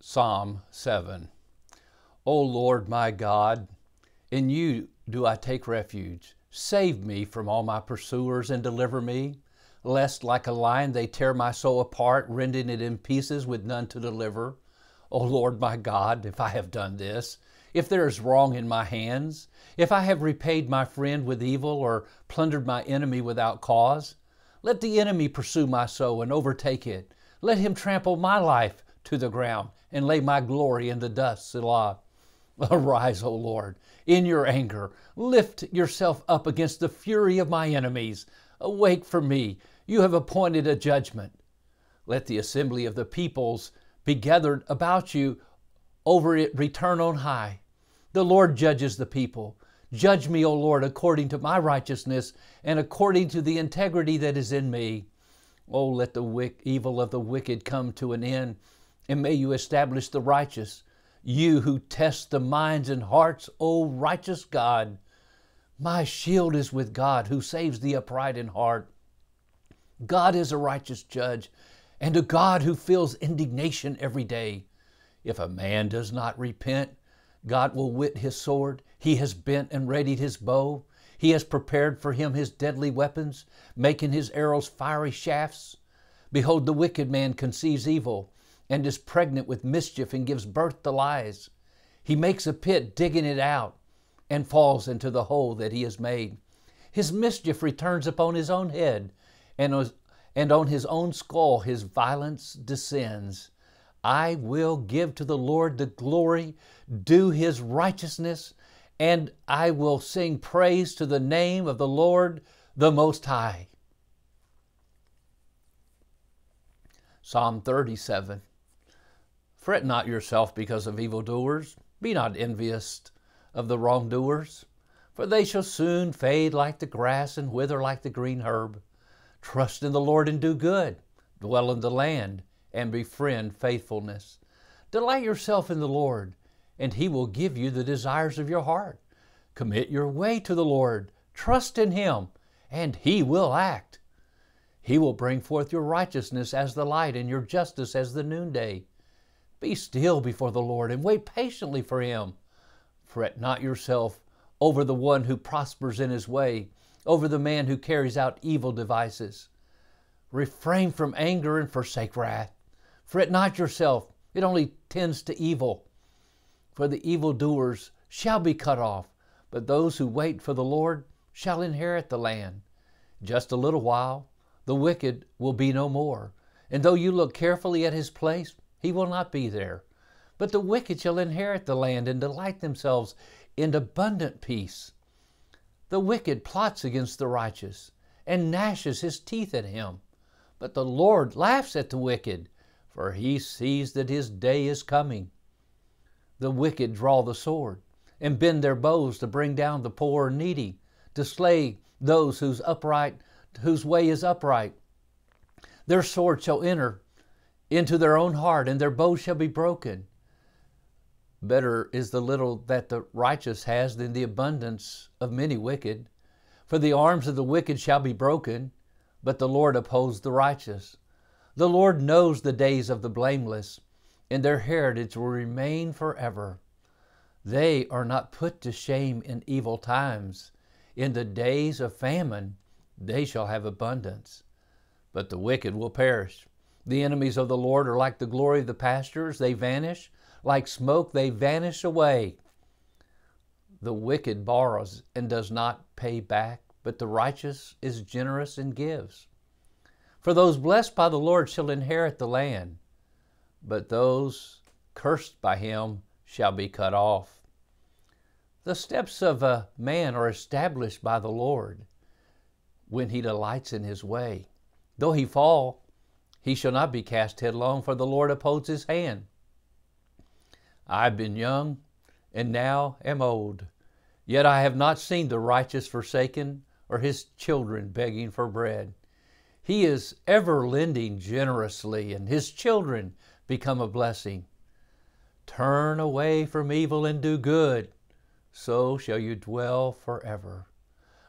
Psalm 7. O Lord my God, in you do I take refuge. Save me from all my pursuers and deliver me, lest like a lion they tear my soul apart, rending it in pieces with none to deliver. O Lord my God, if I have done this, if there is wrong in my hands, if I have repaid my friend with evil or plundered my enemy without cause, let the enemy pursue my soul and overtake it. Let him trample my life to the ground and lay my glory in the dust. Selah. Arise, O Lord, in your anger. Lift yourself up against the fury of my enemies. Awake for me. You have appointed a judgment. Let the assembly of the peoples be gathered about you. Over it return on high. The Lord judges the people. Judge me, O Lord, according to my righteousness and according to the integrity that is in me. Oh, let the evil of the wicked come to an end, and may you establish the righteous. You who test the minds and hearts, O righteous God. My shield is with God, who saves the upright in heart. God is a righteous judge, and a God who feels indignation every day. If a man does not repent, God will whet his sword. He has bent and readied his bow. He has prepared for him his deadly weapons, making his arrows fiery shafts. Behold, the wicked man conceives evil, and is pregnant with mischief, and gives birth to lies. He makes a pit, digging it out, and falls into the hole that he has made. His mischief returns upon his own head, and on his own skull his violence descends. I will give to the Lord the glory, do his righteousness, and I will sing praise to the name of the Lord the Most High. Psalm 37. Fret not yourself because of evildoers. Be not envious of the wrongdoers, for they shall soon fade like the grass and wither like the green herb. Trust in the Lord and do good. Dwell in the land and befriend faithfulness. Delight yourself in the Lord, and he will give you the desires of your heart. Commit your way to the Lord. Trust in him, and he will act. He will bring forth your righteousness as the light and your justice as the noonday. Be still before the Lord and wait patiently for him. Fret not yourself over the one who prospers in his way, over the man who carries out evil devices. Refrain from anger and forsake wrath. Fret not yourself, it only tends to evil. For the evildoers shall be cut off, but those who wait for the Lord shall inherit the land. Just a little while, the wicked will be no more, and though you look carefully at his place, he will not be there. But the wicked shall inherit the land and delight themselves in abundant peace. The wicked plots against the righteous and gnashes his teeth at him. But the Lord laughs at the wicked, for he sees that his day is coming. The wicked draw the sword and bend their bows to bring down the poor and needy, to slay those whose way is upright. Their sword shall enter into their own heart, and their bows shall be broken. Better is the little that the righteous has than the abundance of many wicked. For the arms of the wicked shall be broken, but the Lord upholds the righteous. The Lord knows the days of the blameless, and their heritage will remain forever. They are not put to shame in evil times. In the days of famine they shall have abundance. But the wicked will perish. The enemies of the Lord are like the glory of the pastures. They vanish. Like smoke, they vanish away. The wicked borrows and does not pay back, but the righteous is generous and gives. For those blessed by the Lord shall inherit the land, but those cursed by him shall be cut off. The steps of a man are established by the Lord when he delights in his way. Though he fall, he shall not be cast headlong, for the Lord upholds his hand. I've been young, and now am old, yet I have not seen the righteous forsaken, or his children begging for bread. He is ever lending generously, and his children become a blessing. Turn away from evil and do good, so shall you dwell forever.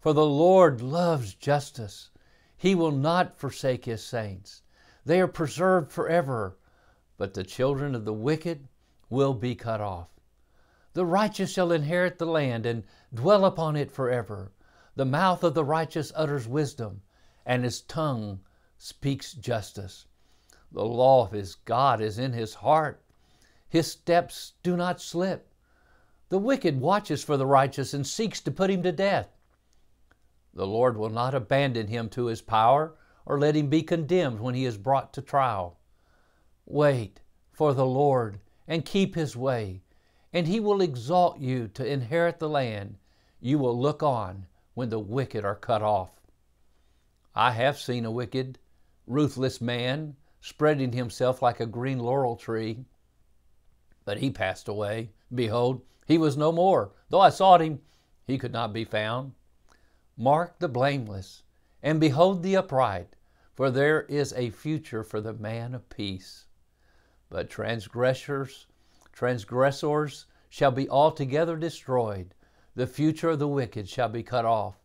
For the Lord loves justice. He will not forsake his saints. They are preserved forever. but the children of the wicked will be cut off. The righteous shall inherit the land and dwell upon it forever. The mouth of the righteous utters wisdom, and his tongue speaks justice. The law of his God is in his heart. His steps do not slip. The wicked watches for the righteous and seeks to put him to death. The Lord will not abandon him to his power or let him be condemned when he is brought to trial. Wait for the Lord and keep his way, and he will exalt you to inherit the land. You will look on when the wicked are cut off. I have seen a wicked, ruthless man spreading himself like a green laurel tree, but he passed away. Behold, he was no more. Though I sought him, he could not be found. Mark the blameless, and behold the upright, for there is a future for the man of peace. But transgressors shall be altogether destroyed. The future of the wicked shall be cut off.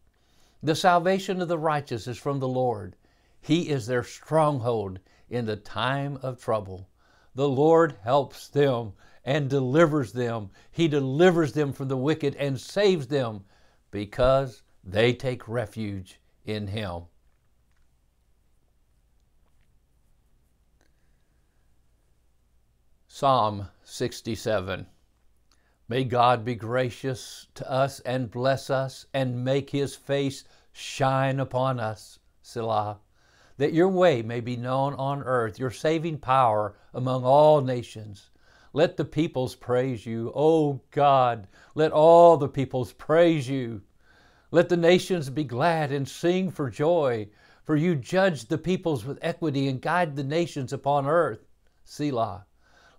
The salvation of the righteous is from the Lord. He is their stronghold in the time of trouble. The Lord helps them and delivers them. He delivers them from the wicked and saves them because they take refuge in Him. Psalm 67. May God be gracious to us and bless us and make His face shine upon us, Selah, that your way may be known on earth, your saving power among all nations. Let the peoples praise you, O God. Let all the peoples praise you. Let the nations be glad and sing for joy, for you judge the peoples with equity and guide the nations upon earth, Selah.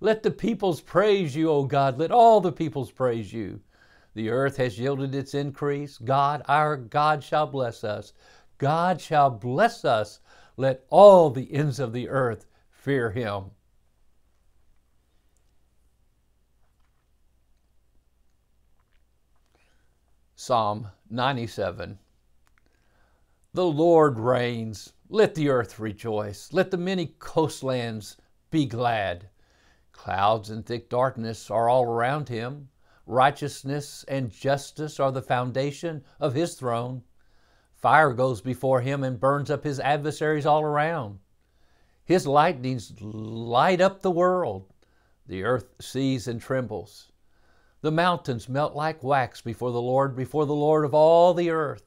Let the peoples praise you, O God. Let all the peoples praise you. The earth has yielded its increase. God, our God, shall bless us. God shall bless us. Let all the ends of the earth fear Him. Psalm 97. The Lord reigns. Let the earth rejoice. Let the many coastlands be glad. Clouds and thick darkness are all around Him. Righteousness and justice are the foundation of His throne. Fire goes before Him and burns up His adversaries all around. His lightnings light up the world. The earth sees and trembles. The mountains melt like wax before the Lord of all the earth.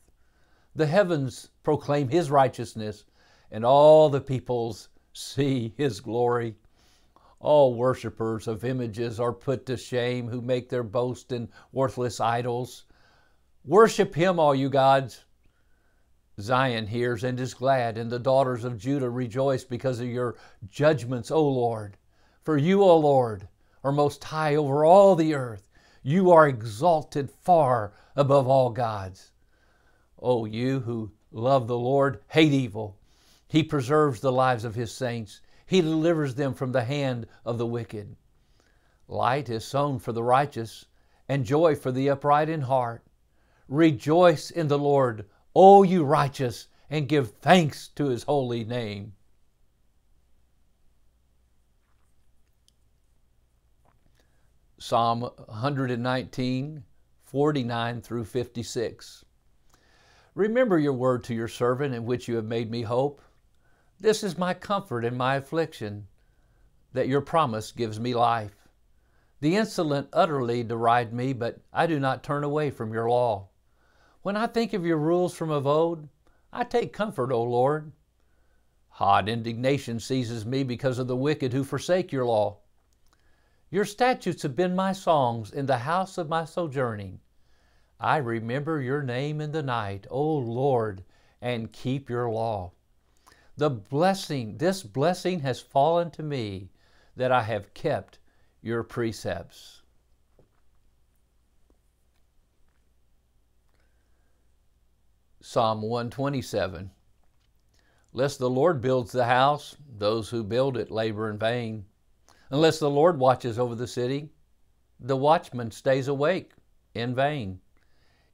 The heavens proclaim His righteousness, and all the peoples see His glory. All worshipers of images are put to shame who make their boast in worthless idols. Worship Him, all you gods. Zion hears and is glad, and the daughters of Judah rejoice because of your judgments, O Lord. For you, O Lord, are most high over all the earth. You are exalted far above all gods. O you who love the Lord, hate evil. He preserves the lives of His saints. He delivers them from the hand of the wicked. Light is sown for the righteous, and joy for the upright in heart. Rejoice in the Lord, O you righteous, and give thanks to His holy name. Psalm 119, 49 through 56. Remember your word to your servant in which you have made me hope. This is my comfort in my affliction, that your promise gives me life. The insolent utterly deride me, but I do not turn away from your law. When I think of your rules from of old, I take comfort, O Lord. Hot indignation seizes me because of the wicked who forsake your law. Your statutes have been my songs in the house of my sojourning. I remember your name in the night, O Lord, and keep your law. This blessing has fallen to me, that I have kept your precepts. Psalm 127. Lest the Lord builds the house, those who build it labor in vain. Unless the Lord watches over the city, the watchman stays awake in vain.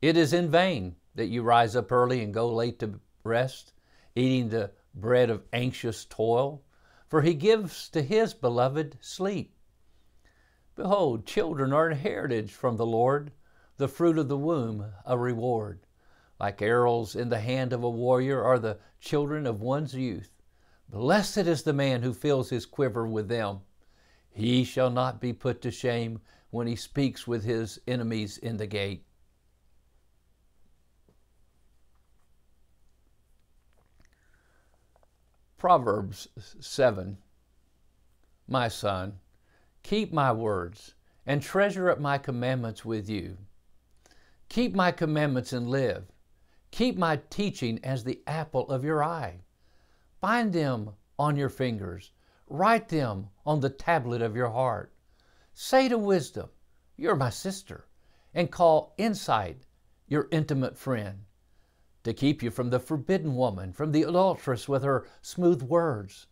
It is in vain that you rise up early and go late to rest, eating the bread of anxious toil. for he gives to his beloved sleep. Behold, children are an heritage from the Lord, the fruit of the womb a reward. Like arrows in the hand of a warrior are the children of one's youth. Blessed is the man who fills his quiver with them. He shall not be put to shame when he speaks with his enemies in the gate. Proverbs 7. My son, keep my words and treasure up my commandments with you. Keep my commandments and live. Keep my teaching as the apple of your eye. Bind them on your fingers. Write them on the tablet of your heart. Say to wisdom, you're my sister, and call insight your intimate friend, to keep you from the forbidden woman, from the adulteress with her smooth words.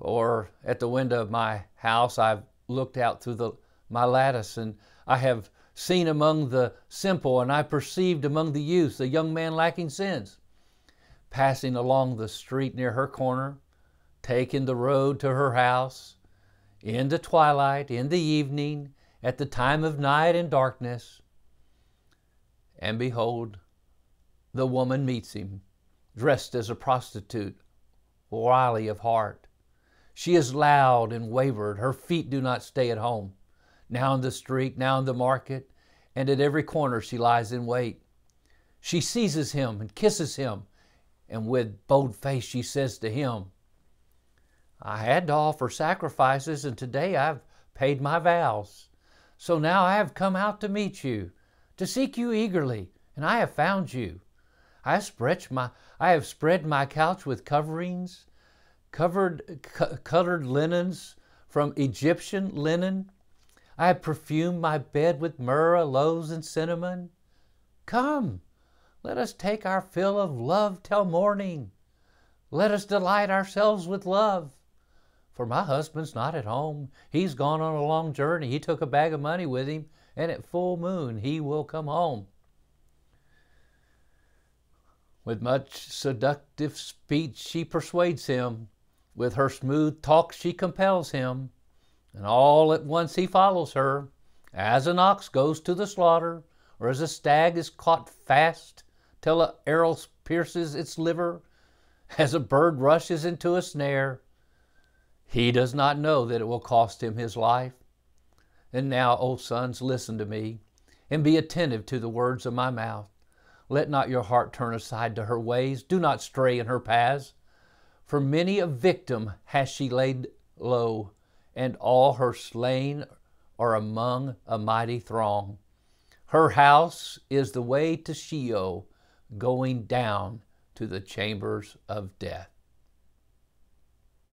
Or at the window of my house, I've looked out through my lattice, and I have seen among the simple, and I perceived among the youth a young man lacking sense, passing along the street near her corner, taking the road to her house, in the twilight, in the evening, at the time of night and darkness. And behold, the woman meets him, dressed as a prostitute, wily of heart. She is loud and wayward. Her feet do not stay at home. Now in the street, now in the market, and at every corner she lies in wait. She seizes him and kisses him, and with bold face she says to him, I had to offer sacrifices, and today I've paid my vows. So now I have come out to meet you, to seek you eagerly, and I have found you. I have spread my couch with coverings, colored linens from Egyptian linen. I have perfumed my bed with myrrh, aloes, and cinnamon. Come, let us take our fill of love till morning. Let us delight ourselves with love. For my husband's not at home. He's gone on a long journey. He took a bag of money with him, and at full moon he will come home. With much seductive speech she persuades him. With her smooth talk she compels him. And all at once he follows her, as an ox goes to the slaughter, or as a stag is caught fast till an arrow pierces its liver, as a bird rushes into a snare. He does not know that it will cost him his life. And now, O sons, listen to me, and be attentive to the words of my mouth. Let not your heart turn aside to her ways. Do not stray in her paths. For many a victim has she laid low, and all her slain are among a mighty throng. Her house is the way to Sheol, going down to the chambers of death.